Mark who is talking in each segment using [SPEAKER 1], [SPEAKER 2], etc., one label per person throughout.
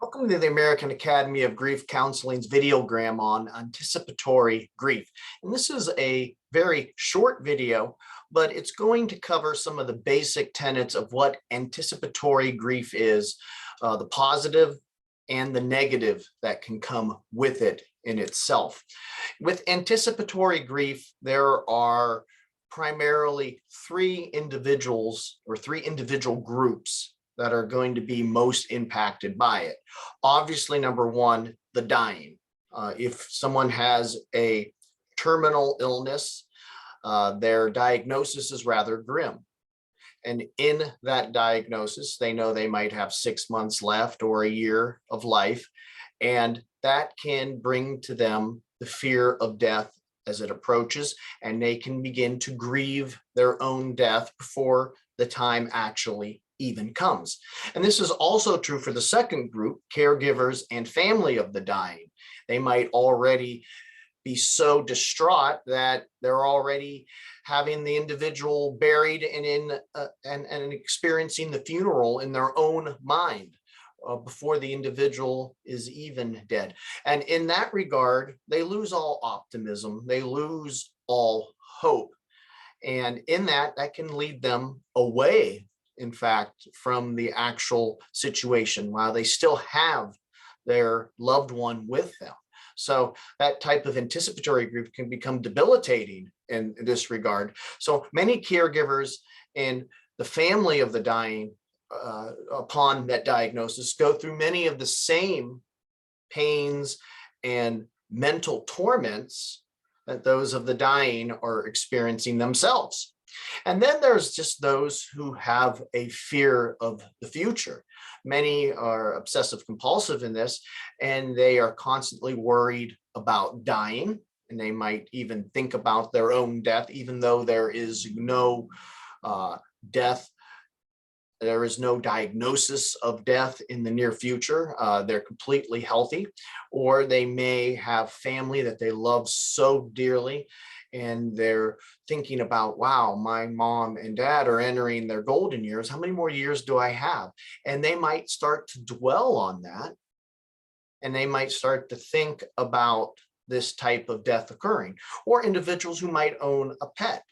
[SPEAKER 1] Welcome to the American Academy of Grief Counseling's Videogram on Anticipatory Grief. And this is a very short video, but it's going to cover some of the basic tenets of what anticipatory grief is, the positive and the negative that can come with it in itself. With anticipatory grief, there are primarily three individual groups that are going to be most impacted by it. Obviously, number one, the dying. If someone has a terminal illness, their diagnosis is rather grim. And in that diagnosis, they know they might have 6 months left or a year of life. And that can bring to them the fear of death as it approaches, and they can begin to grieve their own death before the time actually even comes. And this is also true for the second group, caregivers and family of the dying. They might already be so distraught that they're already having the individual buried and experiencing the funeral in their own mind before the individual is even dead. And in that regard, they lose all optimism, they lose all hope. And in that can lead them away, in fact, from the actual situation while they still have their loved one with them. So that type of anticipatory grief can become debilitating in this regard. So many caregivers and the family of the dying upon that diagnosis go through many of the same pains and mental torments that those of the dying are experiencing themselves. And then there's just those who have a fear of the future. Many are obsessive compulsive in this, and they are constantly worried about dying, and they might even think about their own death, even though there is no death. There is no diagnosis of death in the near future. They're completely healthy, or they may have family that they love so dearly, and they're thinking about, wow, my mom and dad are entering their golden years. How many more years do I have? And they might start to dwell on that, and they might start to think about this type of death occurring. Or individuals who might own a pet.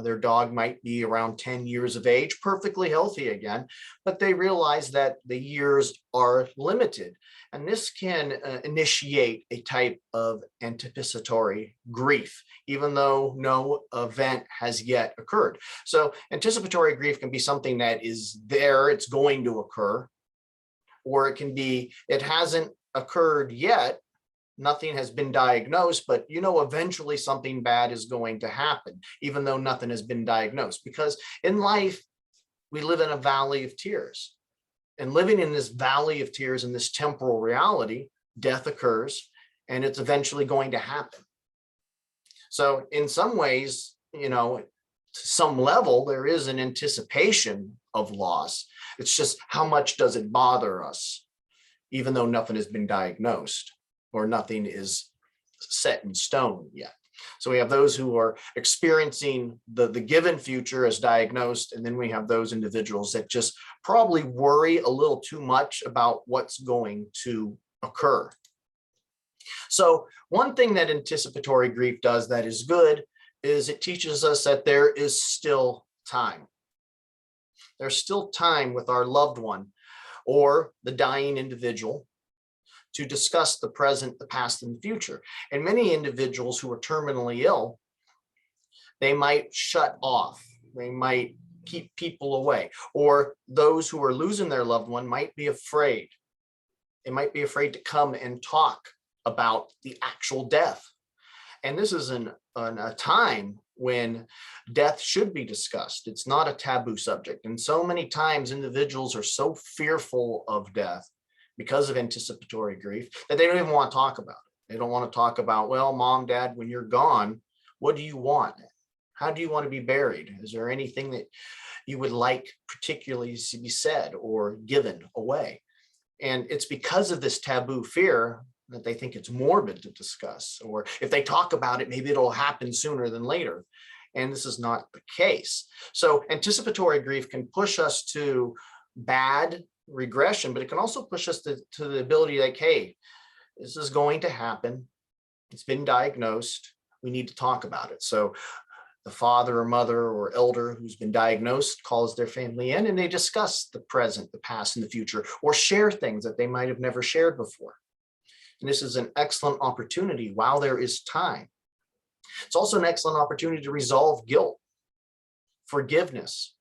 [SPEAKER 1] Their dog might be around 10 years of age, perfectly healthy again, but they realize that the years are limited. And this can initiate a type of anticipatory grief, even though no event has yet occurred. So anticipatory grief can be something that is there, it's going to occur, or it can be, it hasn't occurred yet, nothing has been diagnosed, but you know eventually something bad is going to happen, even though nothing has been diagnosed. Because in life, we live in a valley of tears. And living in this valley of tears, in this temporal reality, death occurs, and it's eventually going to happen. So in some ways, you know, to some level, there is an anticipation of loss. It's just how much does it bother us, even though nothing has been diagnosed, or nothing is set in stone yet. So we have those who are experiencing the given future as diagnosed, and then we have those individuals that just probably worry a little too much about what's going to occur. So one thing that anticipatory grief does that is good is it teaches us that there is still time. There's still time with our loved one or the dying individual to discuss the present, the past, and the future. And many individuals who are terminally ill, they might shut off, they might keep people away, or those who are losing their loved one might be afraid. They might be afraid to come and talk about the actual death. And this is a time when death should be discussed. It's not a taboo subject. And so many times individuals are so fearful of death because of anticipatory grief that they don't even want to talk about it. They don't want to talk about, well, mom, dad, when you're gone, what do you want? How do you want to be buried? Is there anything that you would like particularly to be said or given away? And it's because of this taboo fear that they think it's morbid to discuss, or if they talk about it, maybe it'll happen sooner than later. And this is not the case. So anticipatory grief can push us to bad regression, but it can also push us to the ability like, hey, this is going to happen. It's been diagnosed. We need to talk about it. So the father or mother or elder who's been diagnosed calls their family in and they discuss the present, the past, and the future, or share things that they might have never shared before. And this is an excellent opportunity while there is time. It's also an excellent opportunity to resolve guilt. Forgiveness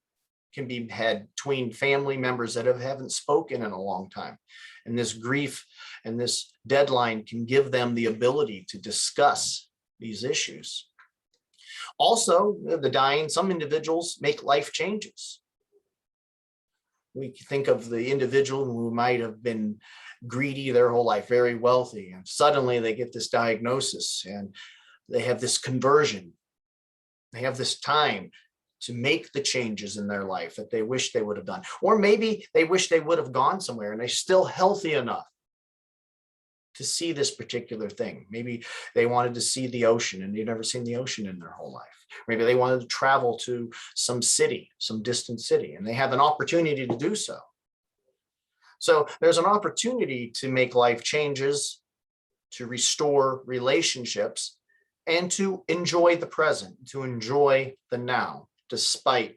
[SPEAKER 1] can be had between family members that haven't spoken in a long time. And this grief and this deadline can give them the ability to discuss these issues. Also, the dying, some individuals make life changes. We think of the individual who might have been greedy their whole life, very wealthy, and suddenly they get this diagnosis and they have this conversion. They have this time to make the changes in their life that they wish they would have done. Or maybe they wish they would have gone somewhere and they're still healthy enough to see this particular thing. Maybe they wanted to see the ocean and they've never seen the ocean in their whole life. Maybe they wanted to travel to some city, some distant city, and they have an opportunity to do so. So there's an opportunity to make life changes, to restore relationships, and to enjoy the present, to enjoy the now, despite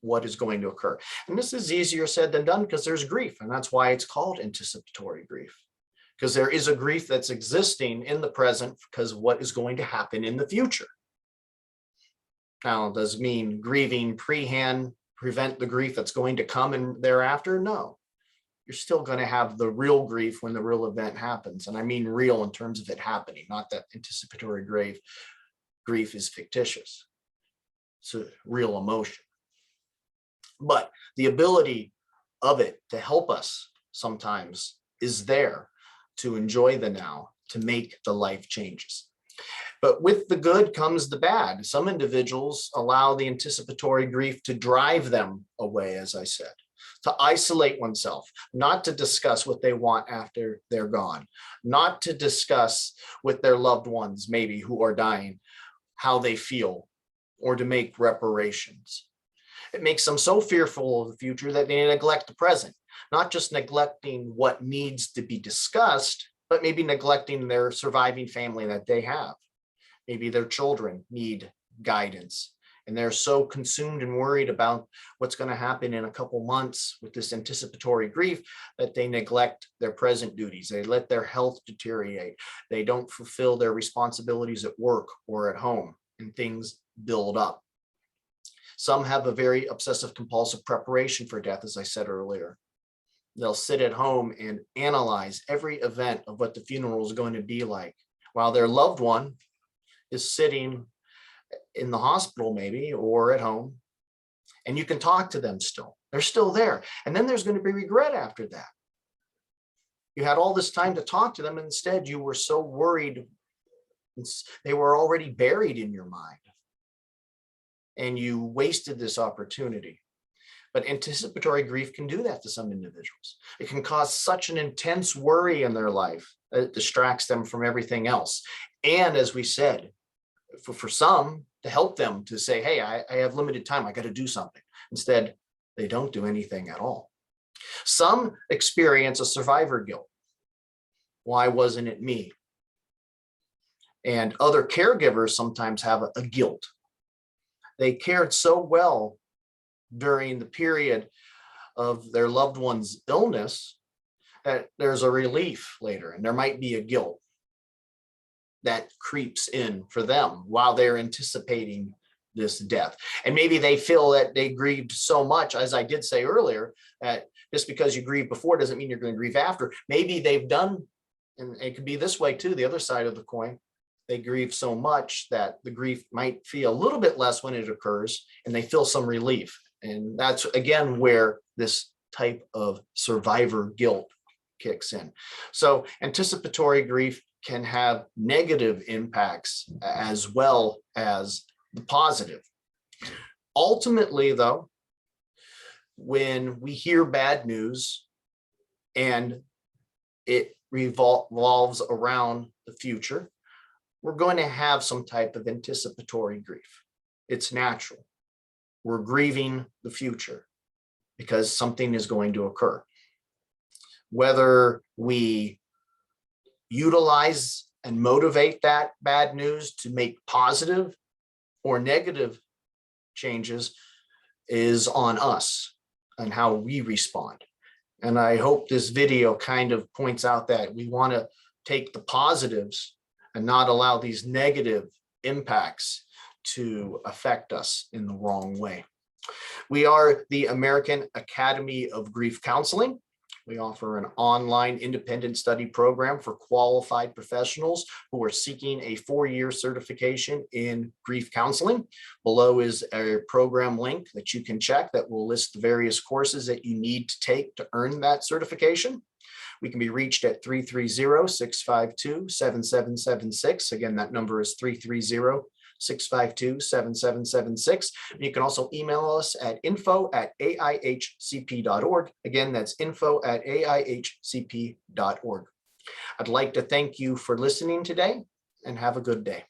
[SPEAKER 1] what is going to occur. And this is easier said than done because there's grief, and that's why it's called anticipatory grief. Because there is a grief that's existing in the present because what is going to happen in the future. Now, does it mean grieving prehand prevent the grief that's going to come and thereafter? No. You're still going to have the real grief when the real event happens. And I mean real in terms of it happening, not that anticipatory grief is fictitious. It's a real emotion. But the ability of it to help us sometimes is there to enjoy the now, to make the life changes. But with the good comes the bad. Some individuals allow the anticipatory grief to drive them away, as I said, to isolate oneself, not to discuss what they want after they're gone, not to discuss with their loved ones, maybe who are dying, how they feel, or to make reparations. It makes them so fearful of the future that they neglect the present, not just neglecting what needs to be discussed, but maybe neglecting their surviving family that they have. Maybe their children need guidance, and they're so consumed and worried about what's going to happen in a couple months with this anticipatory grief that they neglect their present duties. They let their health deteriorate. They don't fulfill their responsibilities at work or at home, and things build up. Some have a very obsessive compulsive preparation for death, as I said earlier. They'll sit at home and analyze every event of what the funeral is going to be like, while their loved one is sitting in the hospital maybe, or at home, and you can talk to them still. They're still there. And then there's going to be regret after that. You had all this time to talk to them, and instead you were so worried. They were already buried in your mind, and you wasted this opportunity. But anticipatory grief can do that to some individuals. It can cause such an intense worry in their life that it distracts them from everything else. And as we said, for some, to help them to say, hey, I have limited time, I got to do something. Instead, they don't do anything at all. Some experience a survivor guilt. Why wasn't it me? And other caregivers sometimes have a guilt. They cared so well during the period of their loved one's illness that there's a relief later, and there might be a guilt that creeps in for them while they're anticipating this death. And maybe they feel that they grieved so much, as I did say earlier, that just because you grieve before doesn't mean you're going to grieve after. Maybe they've done, and it could be this way too, the other side of the coin, they grieve so much that the grief might feel a little bit less when it occurs, and they feel some relief. And that's, again, where this type of survivor guilt kicks in. So anticipatory grief can have negative impacts as well as the positive. Ultimately, though, when we hear bad news and it revolves around the future, we're going to have some type of anticipatory grief. It's natural. We're grieving the future because something is going to occur. whether we utilize and motivate that bad news to make positive or negative changes is on us and how we respond. And I hope this video kind of points out that we want to take the positives and not allow these negative impacts to affect us in the wrong way. We are the American Academy of Grief Counseling. We offer an online independent study program for qualified professionals who are seeking a 4-year certification in grief counseling. Below is a program link that you can check that will list the various courses that you need to take to earn that certification. We can be reached at 330-652-7776. Again, that number is 330-652-7776. You can also email us at info@aihcp.org. Again, that's info@aihcp.org. I'd like to thank you for listening today and have a good day.